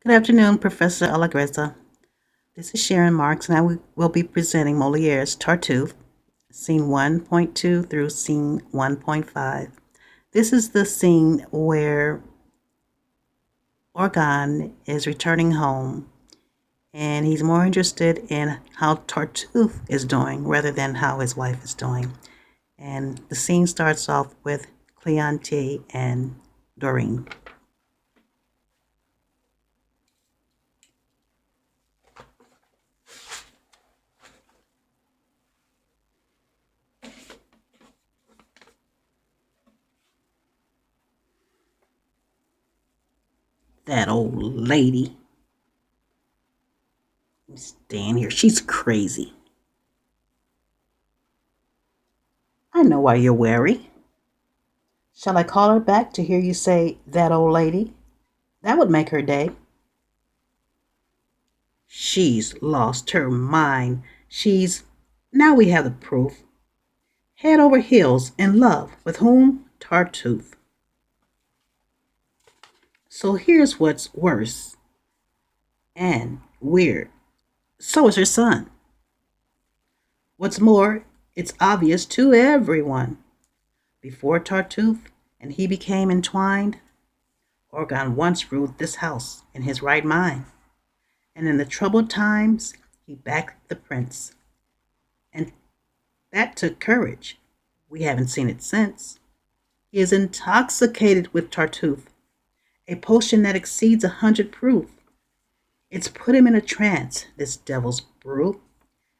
Good afternoon, Professor Allegrezza. This is Sharon Marks, and will be presenting Moliere's Tartuffe, Scene 1.2 through Scene 1.5. This is the scene where Orgon is returning home, and he's more interested in how Tartuffe is doing rather than how his wife is doing. And the scene starts off with Cleante and Doreen. That old lady. Stand here. She's crazy. I know why you're wary. Shall I call her back to hear you say that old lady? That would make her day. She's lost her mind. Now we have the proof. Head over heels in love with whom? Tartuffe. So here's what's worse and weird. So is her son. What's more, it's obvious to everyone. Before Tartuffe and he became entwined, Orgon once ruled this house in his right mind. And in the troubled times, he backed the prince. And that took courage. We haven't seen it since. He is intoxicated with Tartuffe, a potion that exceeds 100 proof. It's put him in a trance, this devil's brew,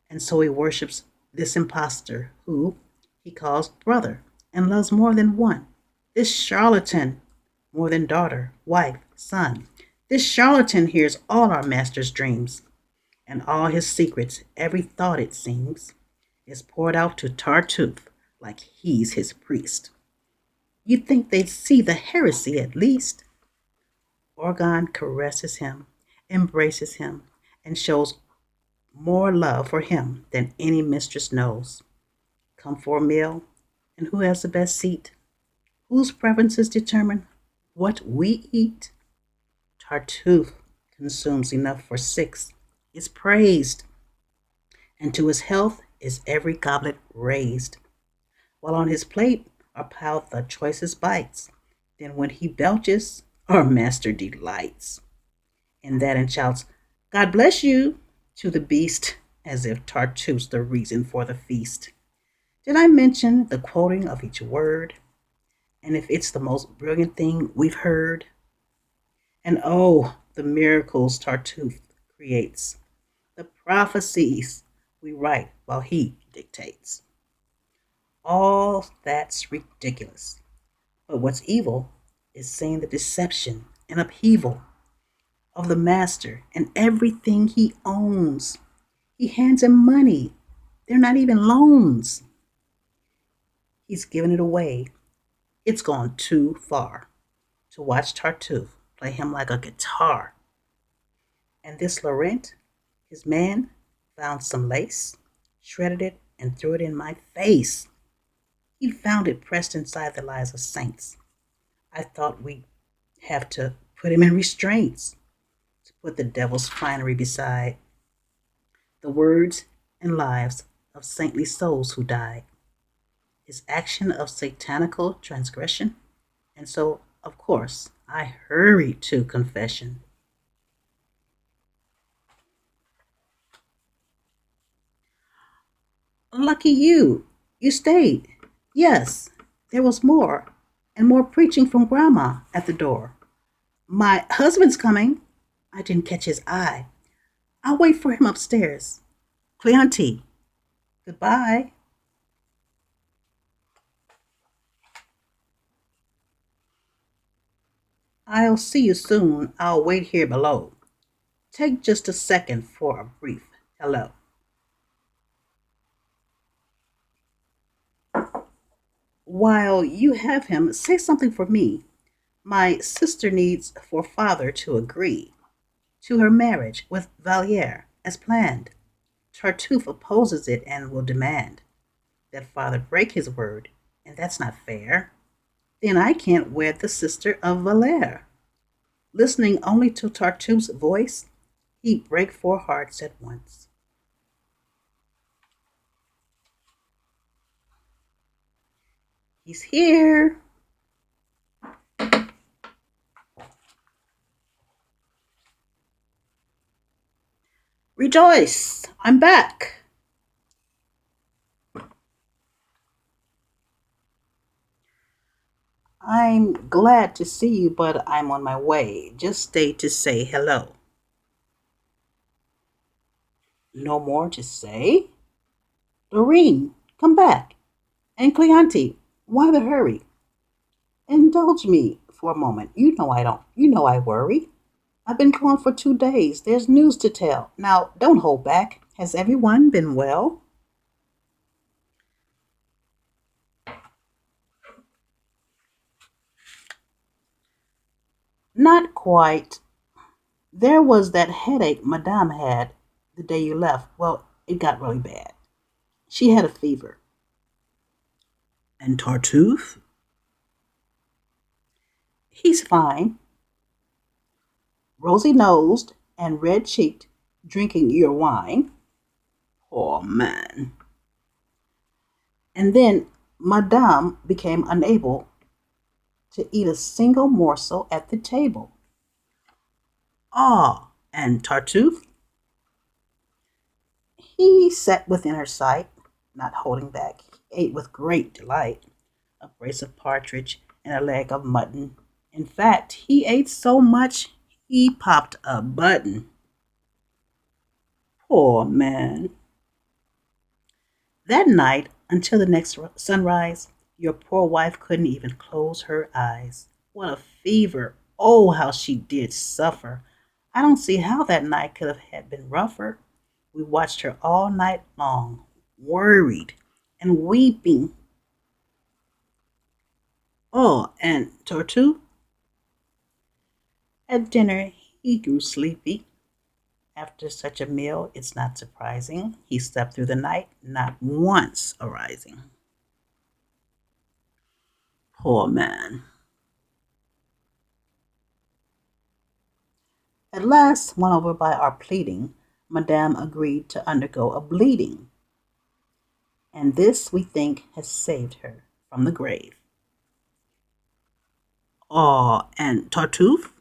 and so he worships this impostor who he calls brother and loves more than one. This charlatan, more than daughter, wife, son. This charlatan hears all our master's dreams, and all his secrets, every thought it seems, is poured out to Tartuffe like he's his priest. You'd think they'd see the heresy at least. Orgon caresses him, embraces him, and shows more love for him than any mistress knows. Come for a meal, and who has the best seat? Whose preferences determine what we eat? Tartuffe consumes enough for 6, is praised, and to his health is every goblet raised, while on his plate are piled the choicest bites. Then when he belches, our master delights in that and shouts, God bless you, to the beast, as if Tartuffe's the reason for the feast. Did I mention the quoting of each word? And if it's the most brilliant thing we've heard? And oh, the miracles Tartuffe creates, the prophecies we write while he dictates. All that's ridiculous. But what's evil is seeing the deception and upheaval of the master and everything he owns. He hands him money. They're not even loans. He's given it away. It's gone too far to watch Tartuffe play him like a guitar. And this Laurent, his man, found some lace, shredded it, and threw it in my face. He found it pressed inside the lives of saints. I thought we'd have to put him in restraints to put the devil's finery beside the words and lives of saintly souls who died. His action of satanical transgression, and so, of course, I hurried to confession. Lucky you. You stayed. Yes, there was more, and more preaching from Grandma at the door. My husband's coming. I didn't catch his eye. I'll wait for him upstairs. Cleante. Goodbye. I'll see you soon. I'll wait here below. Take just a second for a brief hello. While you have him, say something for me. My sister needs for father to agree to her marriage with Valier as planned. Tartuffe opposes it and will demand that father break his word, and that's not fair. Then I can't wed the sister of Valere. Listening only to Tartuffe's voice, he'd break four hearts at once. He's here. Rejoice! I'm back. I'm glad to see you, but I'm on my way. Just stay to say hello. No more to say? Doreen, come back. And Cleante, why the hurry? Indulge me for a moment. You know I worry. I've been gone for 2 days. There's news to tell. Now, don't hold back. Has everyone been well? Not quite. There was that headache Madame had the day you left. Well, it got really bad. She had a fever. And Tartuffe? He's fine. Rosy nosed and red cheeked, drinking your wine. Poor man. And then Madame became unable to eat a single morsel at the table. Ah, and Tartuffe? He sat within her sight, not holding back. He ate with great delight a brace of partridge and a leg of mutton. In fact, he ate so much he popped a button. Poor man. That night, until the next sunrise, your poor wife couldn't even close her eyes. What a fever! Oh, how she did suffer! I don't see how that night could have had been rougher. We watched her all night long, worried and weeping. Oh, and Tortu, at dinner, he grew sleepy. After such a meal, it's not surprising. He slept through the night, not once arising. Poor man. At last, won over by our pleading, Madame agreed to undergo a bleeding, and this, we think, has saved her from the grave. Oh, and Tartuffe?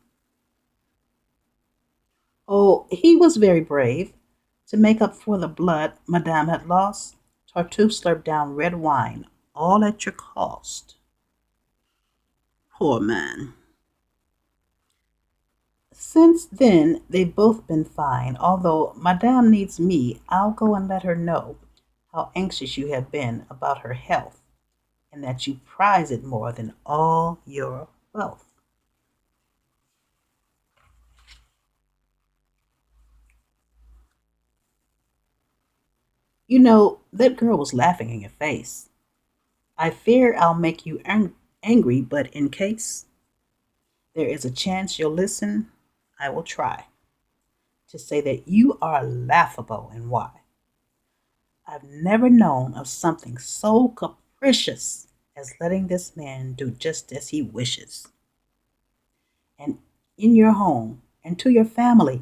Oh, he was very brave. To make up for the blood Madame had lost, Tartuffe slurped down red wine, all at your cost. Poor man. Since then, they've both been fine. Although Madame needs me, I'll go and let her know how anxious you have been about her health and that you prize it more than all your wealth. You know, that girl was laughing in your face. I fear I'll make you angry, but in case there is a chance you'll listen, I will try to say that you are laughable and why. I've never known of something so capricious as letting this man do just as he wishes. And in your home and to your family,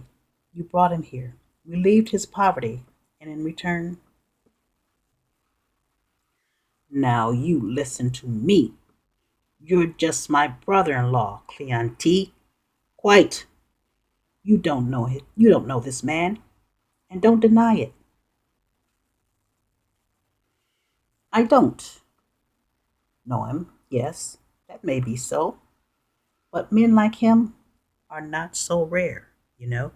you brought him here, relieved his poverty, and in return, now you listen to me. You're just my brother-in-law, Cleante. Quite. You don't know it. You don't know this man, and don't deny it. I don't know him. Yes, that may be so, but men like him are not so rare, you know.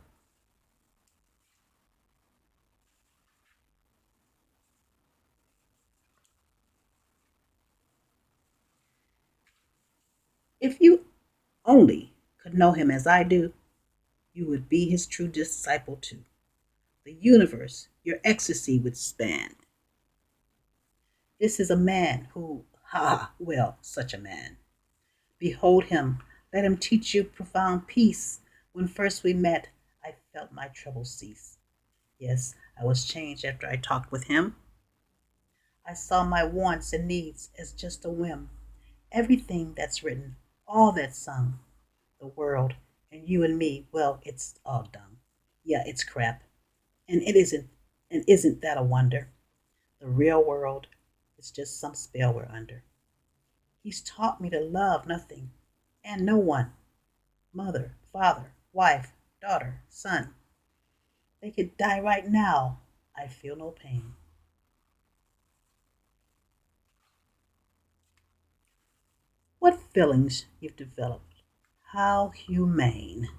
If you only could know him as I do, you would be his true disciple too. The universe, your ecstasy would span. This is a man who, ha, well, such a man. Behold him, let him teach you profound peace. When first we met, I felt my troubles cease. Yes, I was changed after I talked with him. I saw my wants and needs as just a whim. Everything that's written, all that's sung, the world And you and me, well, it's all dung. Yeah, it's crap. And isn't that a wonder? The real world is just some spell we're under. He's taught me to love nothing and no one. Mother, father, wife, daughter, son. They could die right now. I feel no pain. What feelings you've developed. How humane.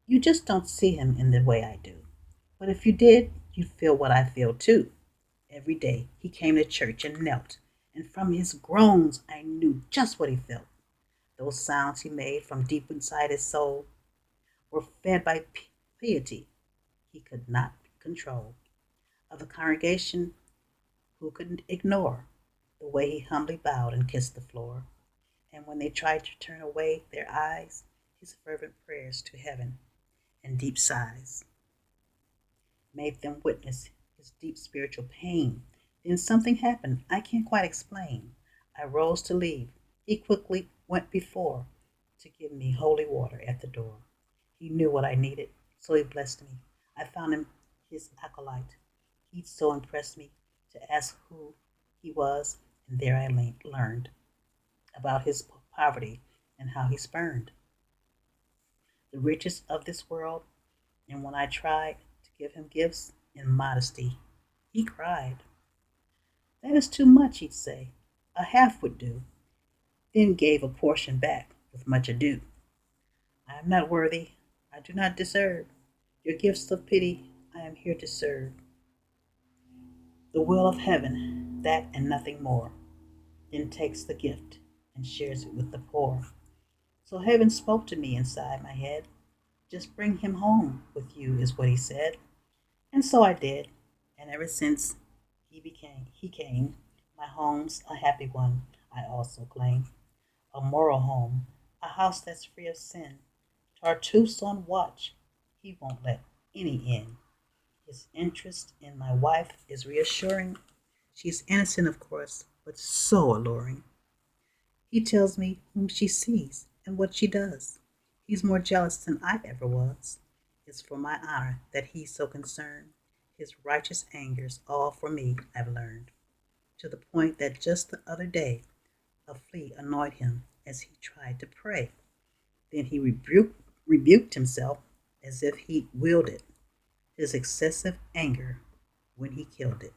You just don't see him in the way I do. But if you did, you'd feel what I feel too. Every day he came to church and knelt, and from his groans I knew just what he felt. Those sounds he made from deep inside his soul were fed by piety he could not control. Of the congregation who could ignore the way he humbly bowed and kissed the floor, and when they tried to turn away their eyes, his fervent prayers to heaven and deep sighs made them witness his deep spiritual pain. Then something happened I can't quite explain. I rose to leave. He quickly went before to give me holy water at the door. He knew what I needed, so he blessed me. I found him his acolyte. He so impressed me to ask who he was, and there I learned about his poverty and how he spurned the riches of this world. And when I tried to give him gifts in modesty, he cried. That is too much, he'd say. A half would do. Then gave a portion back with much ado. I am not worthy. I do not deserve your gifts of pity. I am here to serve the will of heaven, that and nothing more. Then takes the gift and shares it with the poor. So heaven spoke to me inside my head. Just bring him home with you, is what he said. And so I did. And ever since he came, my home's a happy one, I also claim. A moral home, a house that's free of sin. Tartuffe's on watch. He won't let any in. His interest in my wife is reassuring. She's innocent, of course, but so alluring. He tells me whom she sees and what she does. He's more jealous than I ever was. It's for my honor that he's so concerned. His righteous anger's all for me, I've learned. To the point that just the other day, a flea annoyed him as he tried to pray. Then he rebuked himself as if he'd willed it, his excessive anger when he killed it.